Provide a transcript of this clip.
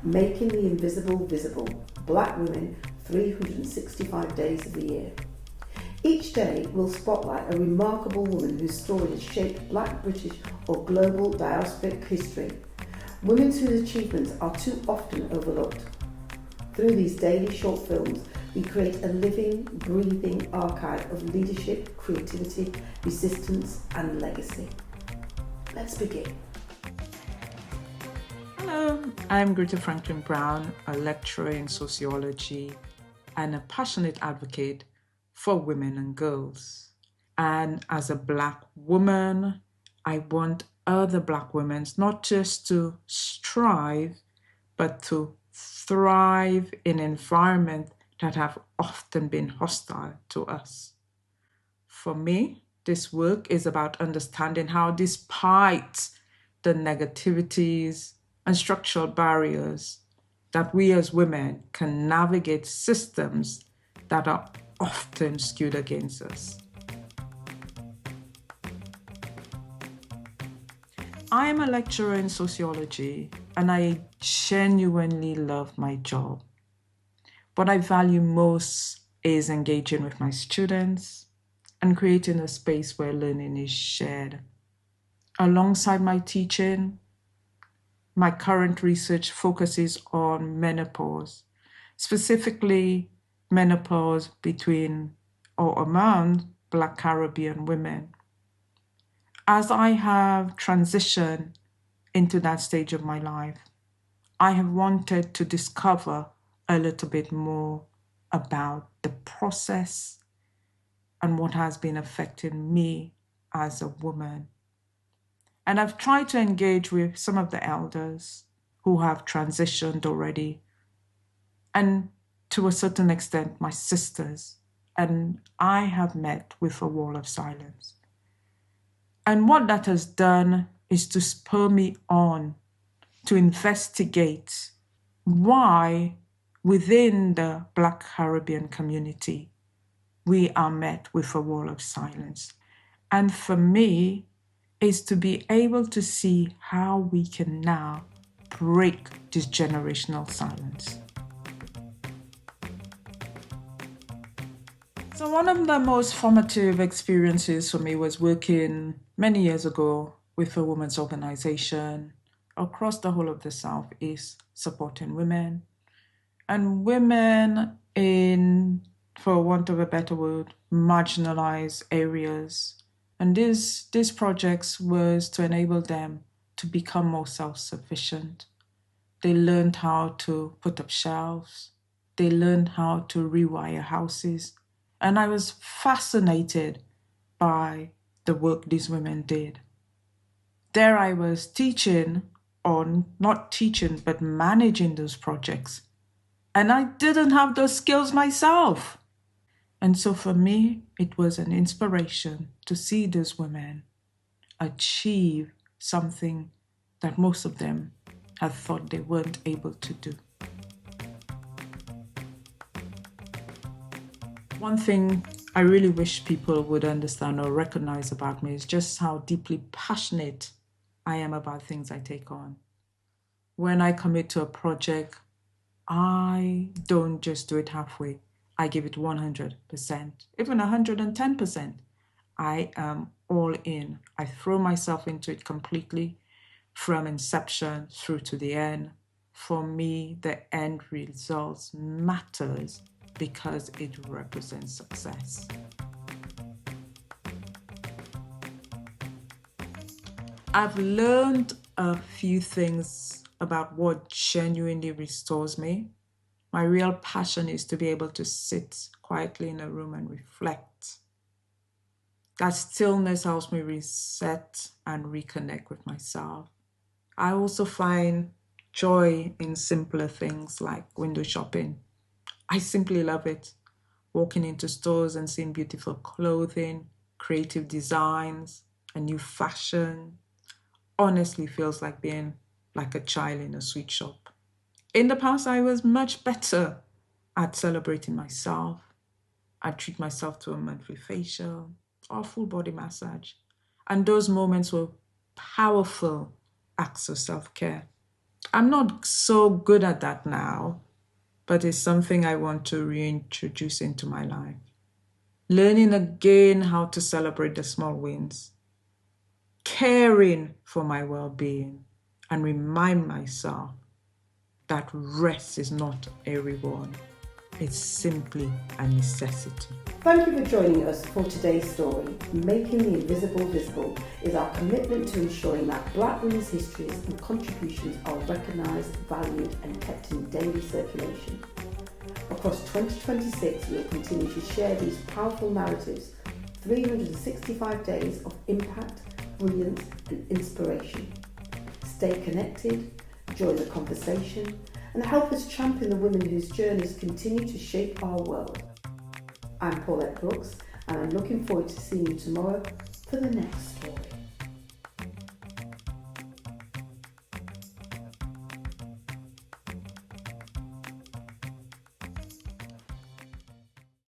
Making the Invisible Visible, Black Women 365 Days of the Year. Each day will spotlight a remarkable woman whose story has shaped Black, British or global diasporic history, women whose achievements are too often overlooked. Through these daily short films, we create a living, breathing archive of leadership, creativity, resistance and legacy. Let's begin. Hello, I'm Greta Franklin-Brown, a lecturer in sociology and a passionate advocate for women and girls. And as a Black woman, I want other Black women not just to strive, but to thrive in environments that have often been hostile to us. For me, this work is about understanding how, despite the negativities and structural barriers, that we as women can navigate systems that are often skewed against us. I am a lecturer in sociology and I genuinely love my job. What I value most is engaging with my students and creating a space where learning is shared. Alongside my teaching, my current research focuses on menopause, specifically menopause between or among Black Caribbean women. As I have transitioned into that stage of my life, I have wanted to discover a little bit more about the process and what has been affecting me as a woman. And I've tried to engage with some of the elders who have transitioned already, and to a certain extent, my sisters. And I have met with a wall of silence. And what that has done is to spur me on to investigate why within the Black Caribbean community we are met with a wall of silence. And for me, is to be able to see how we can now break this generational silence. So one of the most formative experiences for me was working many years ago with a women's organization across the whole of the Southeast, supporting women and women in, for want of a better word, marginalized areas. And these projects was to enable them to become more self-sufficient. They learned how to put up shelves. They learned how to rewire houses. And I was fascinated by the work these women did. There I was teaching, or not teaching, but managing those projects. And I didn't have those skills myself. And so for me, it was an inspiration to see these women achieve something that most of them had thought they weren't able to do. One thing I really wish people would understand or recognize about me is just how deeply passionate I am about things I take on. When I commit to a project, I don't just do it halfway. I give it 100%, even 110%. I am all in. I throw myself into it completely from inception through to the end. For me, the end results matters because it represents success. I've learned a few things about what genuinely restores me. My real passion is to be able to sit quietly in a room and reflect. That stillness helps me reset and reconnect with myself. I also find joy in simpler things like window shopping. I simply love it. Walking into stores and seeing beautiful clothing, creative designs, a new fashion, honestly feels like being like a child in a sweet shop. In the past, I was much better at celebrating myself. I treat myself to a monthly facial or full body massage. And those moments were powerful acts of self-care. I'm not so good at that now, but it's something I want to reintroduce into my life. Learning again how to celebrate the small wins, caring for my well-being, and remind myself that rest is not a reward. It's simply a necessity. Thank you for joining us for today's story. Making the Invisible Visible is our commitment to ensuring that Black women's histories and contributions are recognised, valued and kept in daily circulation. Across 2026, we will continue to share these powerful narratives, 365 days of impact, brilliance and inspiration. Stay connected, join the conversation and help us champion the women whose journeys continue to shape our world. I'm Paulette Brooks and I'm looking forward to seeing you tomorrow for the next story.